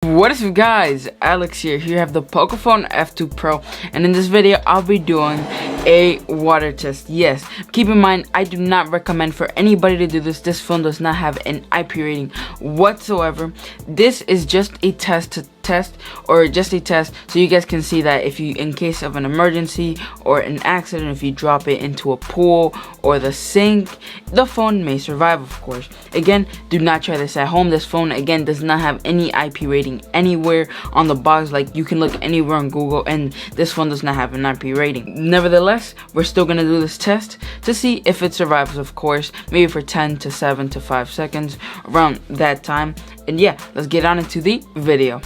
What is up guys, Alex here. Here I have the Poco phone F2 Pro, and in this video I'll be doing a water test. Yes, keep in mind I do not recommend for anybody to do this. This phone does not have an IP rating whatsoever. This is just a test so you guys can see that if you, in case of an emergency or an accident, if you drop it into a pool or the sink, the phone may survive, of course. Again, do not try this at home. This phone again does not have any IP rating anywhere on the box. Like, you can look anywhere on Google and this phone does not have an IP rating. Nevertheless, we're still gonna do this test to see if it survives, of course, maybe for 10 to 7 to 5 seconds, around that time. And yeah, let's get on into the video.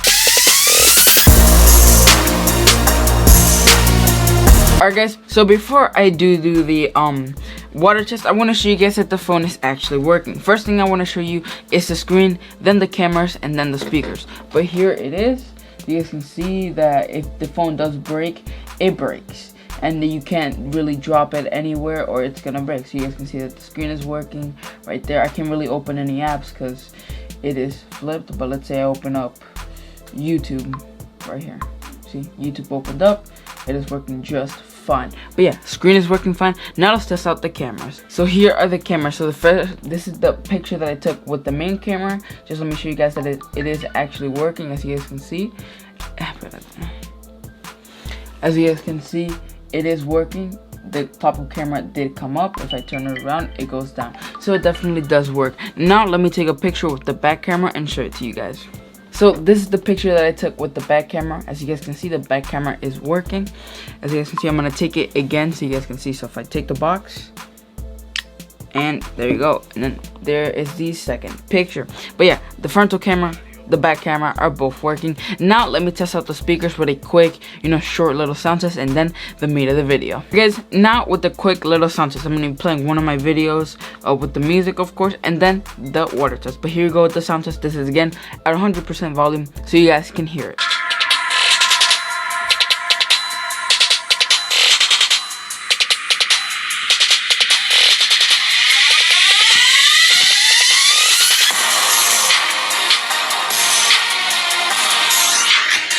Alright guys, so before I do the water test, I want to show you guys that the phone is actually working. First thing I want to show you is the screen, then the cameras, and then the speakers. But here it is. You guys can see that if the phone does break, it breaks, and you can't really drop it anywhere or it's gonna break. So you guys can see that the screen is working right there. I can't really open any apps because it is flipped, but let's say I open up YouTube right here. See, YouTube opened up. It is working just fine. But yeah, screen is working fine. Now let's test out the cameras. So here are the cameras. So the first, this is the picture that I took with the main camera. Just let me show you guys that it is actually working, as you guys can see. As you guys can see, it is working. The top-up camera did come up. If I turn it around, it goes down. So it definitely does work. Now let me take a picture with the back camera and show it to you guys. So this is the picture that I took with the back camera. As you guys can see, the back camera is working. As you guys can see, I'm gonna take it again so you guys can see. So if I take the box, and there you go, and then there is the second picture. But yeah, the frontal camera, the back camera are both working. Now let me test out the speakers with a quick, short little sound test, and then the meat of the video. Guys, now with the quick little sound test, I'm gonna be playing one of my videos with the music, of course, and then the water test. But here you go with the sound test. This is again at 100% volume so you guys can hear it.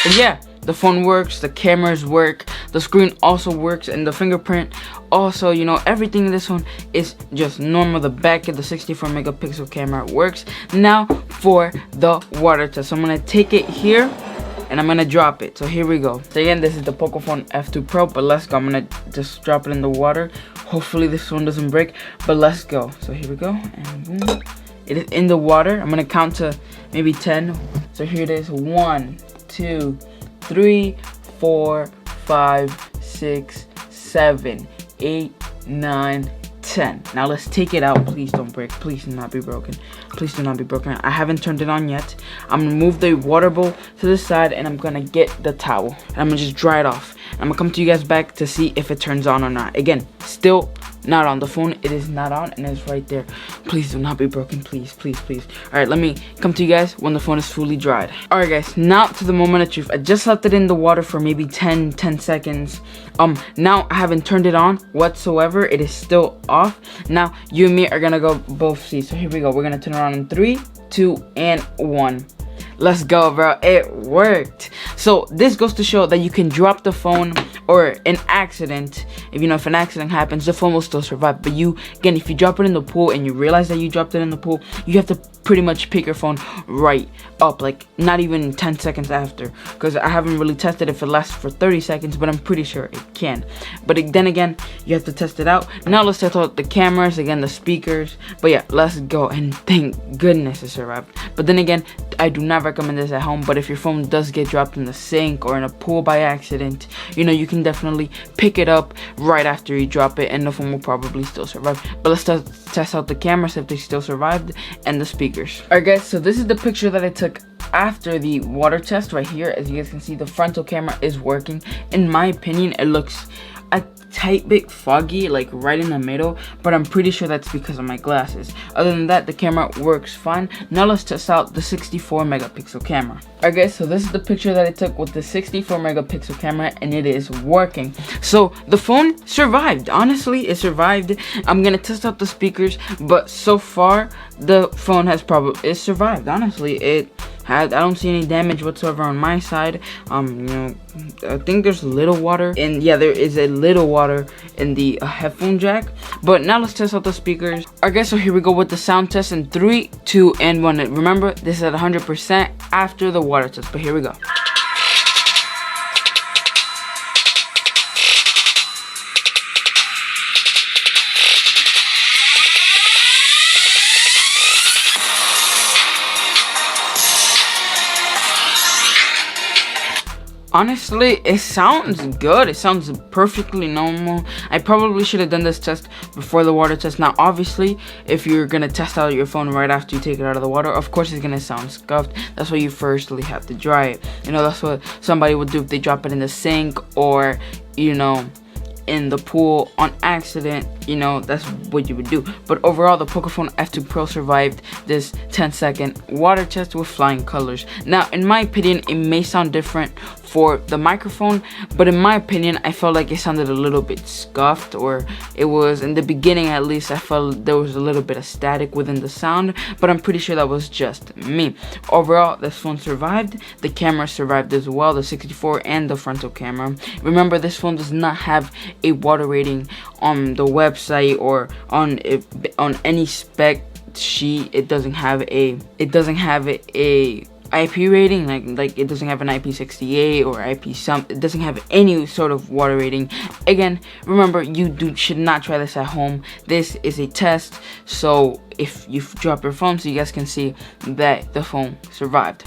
And yeah, the phone works, the cameras work, the screen also works, and the fingerprint also, everything in this phone is just normal. The back of the 64 megapixel camera works. Now for the water test. So I'm gonna take it here and I'm gonna drop it. So here we go. So again, this is the Poco phone F2 Pro, but let's go. I'm gonna just drop it in the water. Hopefully this phone doesn't break, but let's go. So here we go, and boom. It is in the water. I'm gonna count to maybe 10. So here it is. 1, 2, 3, 4, 5, 6, 7, 8, 9, 10. Now let's take it out. Please don't break. Please do not be broken. Please do not be broken. I haven't turned it on yet. I'm gonna move the water bowl to the side and I'm gonna get the towel and I'm gonna just dry it off. I'm gonna come to you guys back to see if it turns on or not. Again, still not on. The phone, it is not on, and it's right there. Please do not be broken. Please, please, please. All right, let me come to you guys when the phone is fully dried. All right guys, now to the moment of truth. I just left it in the water for maybe 10 seconds. Now I haven't turned it on whatsoever. It is still off. Now you and me are gonna go both see. So here we go. We're gonna turn it on in 3, 2, and 1. Let's go, bro. It worked. So this goes to show that you can drop the phone or an accident. If an accident happens, the phone will still survive. But again, if you drop it in the pool and you realize that you dropped it in the pool, you have to pretty much pick your phone right up, like not even 10 seconds after, because I haven't really tested if it lasts for 30 seconds, but I'm pretty sure it can. But then again, you have to test it out. Now let's test out the cameras, again, the speakers. But yeah, let's go, and thank goodness it survived. But then again, I do not recommend this at home. But if your phone does get dropped in the sink or in a pool by accident, you can definitely pick it up right after you drop it, and the phone will probably still survive. But let's test out the cameras if they still survived, and the speakers. Alright guys, so this is the picture that I took after the water test right here. As you guys can see, the frontal camera is working. In my opinion, it looks a tight bit foggy, like right in the middle, but I'm pretty sure that's because of my glasses. Other than that, the camera works fine. Now let's test out the 64 megapixel camera. Alright guys, so this is the picture that I took with the 64 megapixel camera, and it is working. So the phone survived. Honestly, it survived. I'm gonna test out the speakers, but so far the phone has survived. Honestly, it I don't see any damage whatsoever on my side. You know, I think there's a little water, and yeah, there is a little water in the headphone jack. But now let's test out the speakers. Alright guys, so here we go with the sound test in 3, 2, and 1. Remember, this is at 100% after the water test, but here we go. Honestly, it sounds good. It sounds perfectly normal. I probably should have done this test before the water test. Now, obviously, if you're gonna test out your phone right after you take it out of the water, of course it's gonna sound scuffed. That's why you firstly have to dry it. You know, that's what somebody would do if they drop it in the sink or, you know, in the pool on accident. You know, that's what you would do. But overall, the Pocophone F2 Pro survived this 10-second water test with flying colors. Now, in my opinion, it may sound different for the microphone, but in my opinion, I felt like it sounded a little bit scuffed, or it was, in the beginning at least, I felt there was a little bit of static within the sound, but I'm pretty sure that was just me. Overall, this phone survived. The camera survived as well, the 64 and the frontal camera. Remember, this phone does not have a water rating on the website or on any spec sheet. It doesn't have a IP rating, like it doesn't have an IP68 or IP something. It doesn't have any sort of water rating. Again, remember, should not try this at home. This is a test, so if you drop your phone, so you guys can see that the phone survived.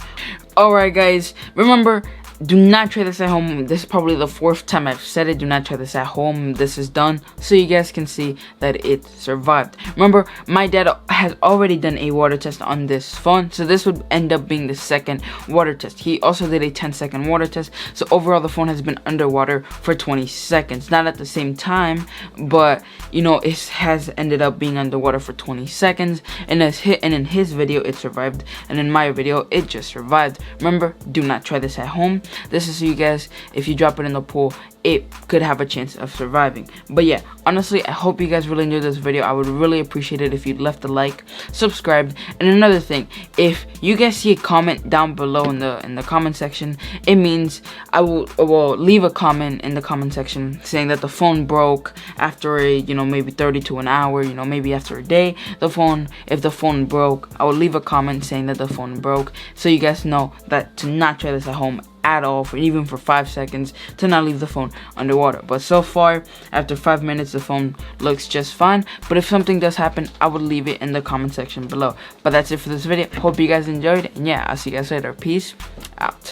Alright guys, remember, do not try this at home. This is probably the 4th time I've said it. Do not try this at home. This is done so you guys can see that it survived. Remember, my dad has already done a water test on this phone, so this would end up being the 2nd water test. He also did a 10-second water test, so overall the phone has been underwater for 20 seconds. Not at the same time, but you know, it has ended up being underwater for 20 seconds, and in his video it survived, and in my video it just survived. Remember, do not try this at home. This is so you guys, if you drop it in the pool, it could have a chance of surviving. But yeah, honestly, I hope you guys really enjoyed this video. I would really appreciate it if you left a like, subscribed, and another thing, if you guys see a comment down below in the comment section, it means I will leave a comment in the comment section saying that the phone broke after a, you know, maybe 30 to an hour, you know, maybe after a day. If the phone broke, I will leave a comment saying that the phone broke, so you guys know that to not try this at home at all, even for 5 seconds, to not leave the phone underwater. But so far, after 5 minutes, the phone looks just fine. But if something does happen, I would leave it in the comment section below. But that's it for this video. Hope you guys enjoyed, and yeah, I'll see you guys later. Peace out.